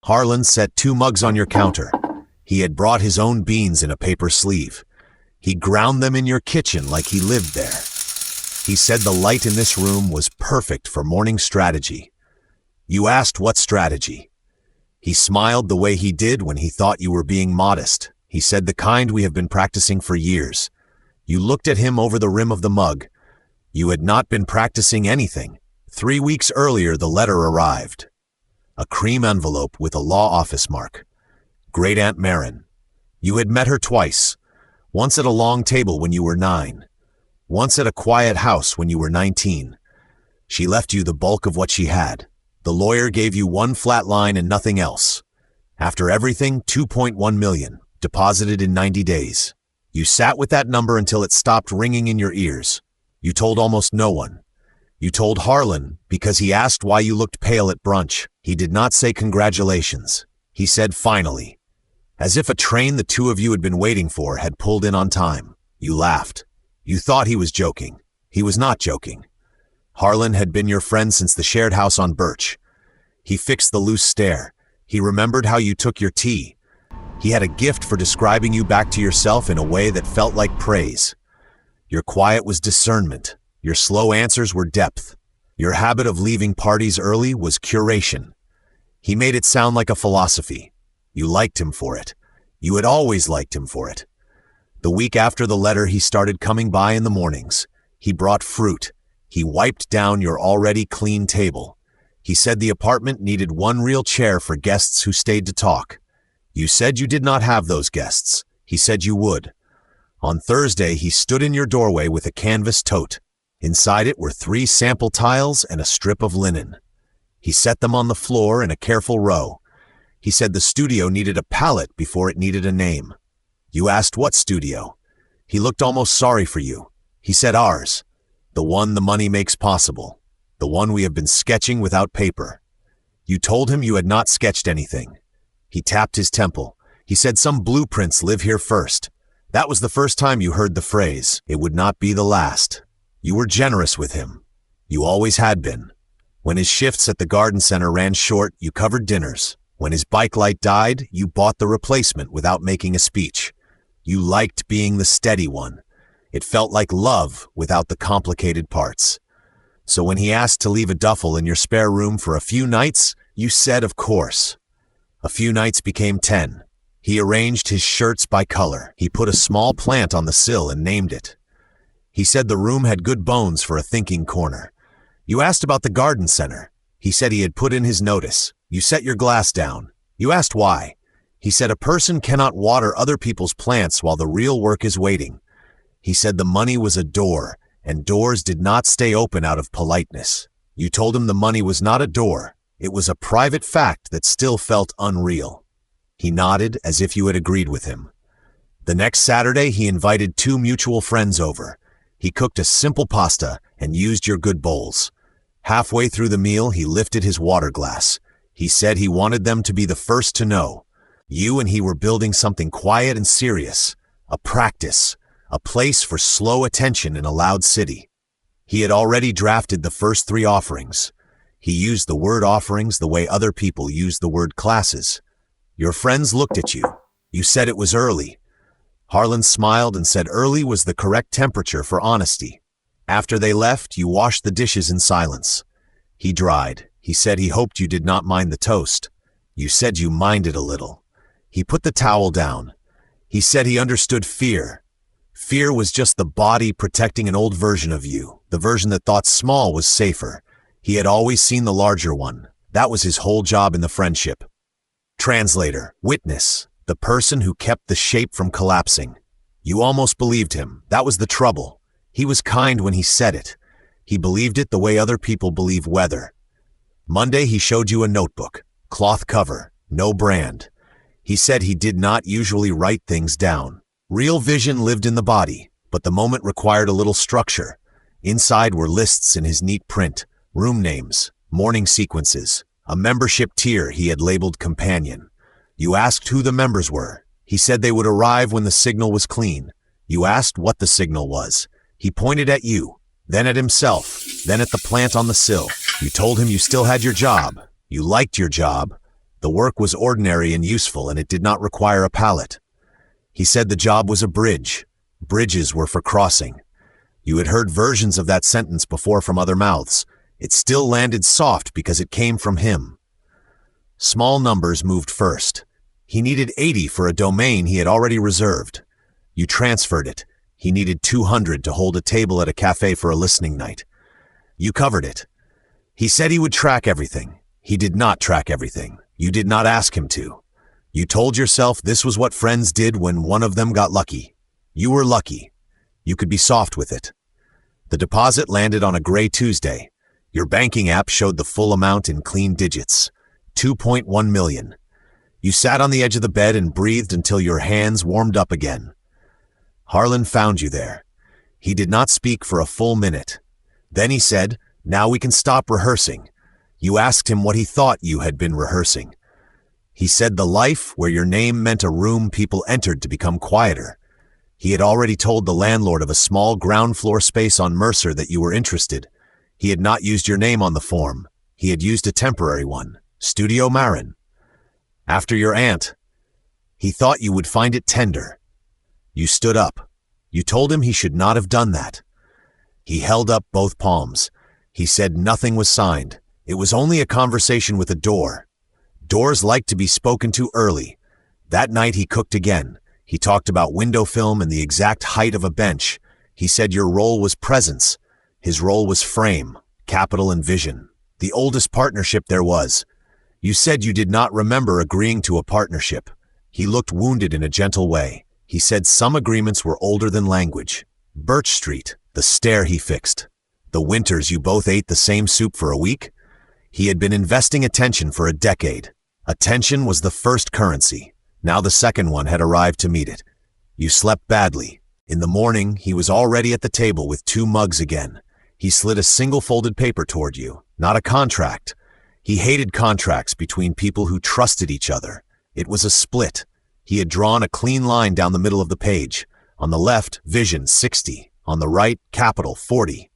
Harlan set 2 mugs on your counter. He had brought his own beans in a paper sleeve. He ground them in your kitchen like he lived there. He said the light in this room was perfect for morning strategy. You asked what strategy. He smiled the way he did when he thought you were being modest. He said the kind we have been practicing for years. You looked at him over the rim of the mug. You had not been practicing anything. 3 weeks earlier, the letter arrived. A cream envelope with a law office mark. Great Aunt Marin. You had met her twice. Once at a long table when you were 9. Once at a quiet house when you were 19. She left you the bulk of what she had. The lawyer gave you 1 flat line and nothing else. After everything, 2.1 million, deposited in 90 days. You sat with that number until it stopped ringing in your ears. You told almost no one. You told Harlan because he asked why you looked pale at brunch. He did not say congratulations. He said finally. As if a train the 2 of you had been waiting for had pulled in on time. You laughed. You thought he was joking. He was not joking. Harlan had been your friend since the shared house on Birch. He fixed the loose stare. He remembered how you took your tea. He had a gift for describing you back to yourself in a way that felt like praise. Your quiet was discernment. Your slow answers were depth. Your habit of leaving parties early was curation. He made it sound like a philosophy. You liked him for it. You had always liked him for it. The week after the letter, he started coming by in the mornings. He brought fruit. He wiped down your already clean table. He said the apartment needed 1 real chair for guests who stayed to talk. You said you did not have those guests. He said you would. On Thursday, he stood in your doorway with a canvas tote. Inside it were 3 sample tiles and a strip of linen. He set them on the floor in a careful row. He said the studio needed a palette before it needed a name. You asked what studio. He looked almost sorry for you. He said ours. The one the money makes possible. The one we have been sketching without paper. You told him you had not sketched anything. He tapped his temple. He said some blueprints live here first. That was the first time you heard the phrase. It would not be the last. You were generous with him. You always had been. When his shifts at the garden center ran short, you covered dinners. When his bike light died, you bought the replacement without making a speech. You liked being the steady one. It felt like love without the complicated parts. So when he asked to leave a duffel in your spare room for a few nights, you said of course. A few nights became 10. He arranged his shirts by color. He put a small plant on the sill and named it. He said the room had good bones for a thinking corner. You asked about the garden center. He said he had put in his notice. You set your glass down. You asked why. He said a person cannot water other people's plants while the real work is waiting. He said the money was a door, and doors did not stay open out of politeness. You told him the money was not a door. It was a private fact that still felt unreal. He nodded as if you had agreed with him. The next Saturday, he invited 2 mutual friends over. He cooked a simple pasta and used your good bowls. Halfway through the meal, he lifted his water glass. He said he wanted them to be the first to know. You and he were building something quiet and serious, a practice, a place for slow attention in a loud city. He had already drafted the first 3 offerings. He used the word offerings the way other people use the word classes. Your friends looked at you. You said it was early. Harlan smiled and said early was the correct temperature for honesty. After they left, you washed the dishes in silence. He dried. He said he hoped you did not mind the toast. You said you minded a little. He put the towel down. He said he understood fear. Fear was just the body protecting an old version of you, the version that thought small was safer. He had always seen the larger one. That was his whole job in the friendship. Translator, witness, the person who kept the shape from collapsing. You almost believed him. That was the trouble. He was kind when he said it. He believed it the way other people believe weather. Monday he showed you a notebook, cloth cover, no brand. He said he did not usually write things down. Real vision lived in the body, but the moment required a little structure. Inside were lists in his neat print, room names, morning sequences, a membership tier he had labeled companion. You asked who the members were. He said they would arrive when the signal was clean. You asked what the signal was. He pointed at you, then at himself, then at the plant on the sill. You told him you still had your job. You liked your job. The work was ordinary and useful, and it did not require a pallet. He said the job was a bridge. Bridges were for crossing. You had heard versions of that sentence before from other mouths. It still landed soft because it came from him. Small numbers moved first. He needed 80 for a domain he had already reserved. You transferred it. He needed 200 to hold a table at a cafe for a listening night. You covered it. He said he would track everything. He did not track everything. You did not ask him to. You told yourself this was what friends did when one of them got lucky. You were lucky. You could be soft with it. The deposit landed on a gray Tuesday. Your banking app showed the full amount in clean digits. 2.1 million. You sat on the edge of the bed and breathed until your hands warmed up again. Harlan found you there. He did not speak for a full minute. Then he said, "Now we can stop rehearsing." You asked him what he thought you had been rehearsing. He said the life where your name meant a room people entered to become quieter. He had already told the landlord of a small ground floor space on Mercer that you were interested. He had not used your name on the form. He had used a temporary one, Studio Marin. After your aunt, he thought you would find it tender. You stood up. You told him he should not have done that. He held up both palms. He said nothing was signed. It was only a conversation with a door. Doors like to be spoken to early. That night he cooked again. He talked about window film and the exact height of a bench. He said your role was presence. His role was frame, capital, and vision. The oldest partnership there was. You said you did not remember agreeing to a partnership. He looked wounded in a gentle way. He said some agreements were older than language. Birch Street, the stair he fixed. The winters you both ate the same soup for a week. He had been investing attention for a decade. Attention was the first currency. Now the second one had arrived to meet it. You slept badly. In the morning, he was already at the table with 2 mugs again. He slid a single folded paper toward you, not a contract. He hated contracts between people who trusted each other. It was a split. He had drawn a clean line down the middle of the page. On the left, vision 60. On the right, capital 40.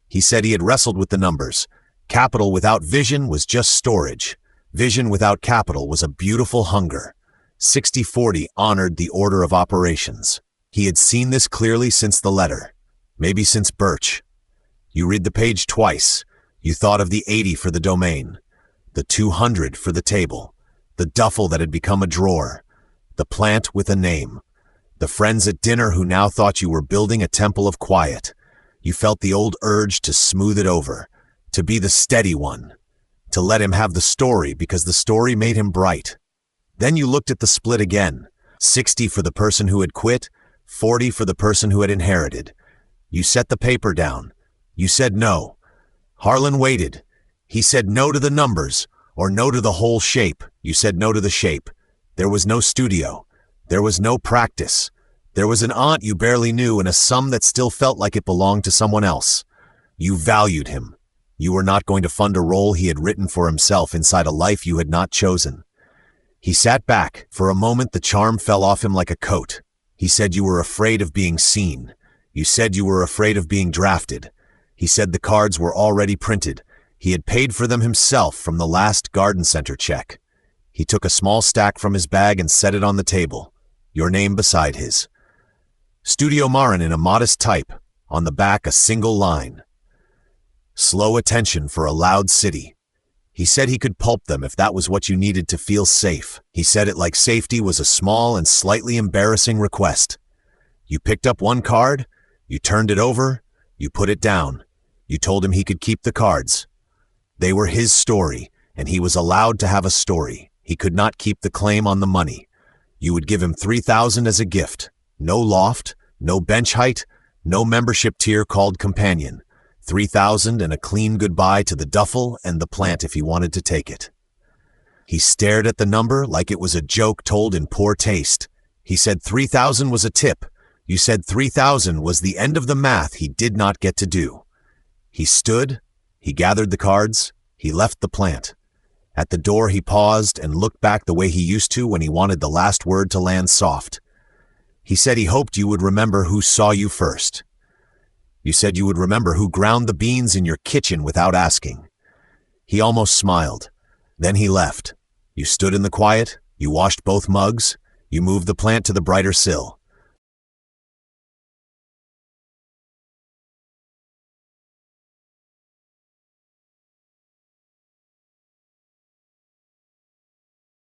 He said he had wrestled with the numbers. Capital without vision was just storage. Vision without capital was a beautiful hunger. 60-40 honored the order of operations. He had seen this clearly since the letter, maybe since Birch. You read the page twice. You thought of the 80 for the domain, the 200 for the table, the duffel that had become a drawer, the plant with a name, the friends at dinner who now thought you were building a temple of quiet. You felt the old urge to smooth it over, to be the steady one, to let him have the story because the story made him bright. Then you looked at the split again, 60 for the person who had quit, 40 for the person who had inherited. You set the paper down. You said no. Harlan waited. He said no to the numbers, or no to the whole shape. You said no to the shape. There was no studio. There was no practice. There was an aunt you barely knew and a sum that still felt like it belonged to someone else. You valued him. You were not going to fund a role he had written for himself inside a life you had not chosen. He sat back. For a moment the charm fell off him like a coat. He said you were afraid of being seen. You said you were afraid of being drafted. He said the cards were already printed. He had paid for them himself from the last garden center check. He took a small stack from his bag and set it on the table, your name beside his. Studio Marin in a modest type, on the back a single line. Slow attention for a loud city. He said he could pulp them if that was what you needed to feel safe. He said it like safety was a small and slightly embarrassing request. You picked up one card, you turned it over, you put it down. You told him he could keep the cards. They were his story, and he was allowed to have a story. He could not keep the claim on the money. You would give him $3,000 as a gift. No loft, no bench height, no membership tier called companion. $3,000 and a clean goodbye to the duffel and the plant if he wanted to take it. He stared at the number like it was a joke told in poor taste. He said 3,000 was a tip. You said 3,000 was the end of the math he did not get to do. He stood, he gathered the cards, he left the plant. At the door he paused and looked back the way he used to when he wanted the last word to land soft. He said he hoped you would remember who saw you first. You said you would remember who ground the beans in your kitchen without asking. He almost smiled. Then he left. You stood in the quiet, you washed both mugs, you moved the plant to the brighter sill.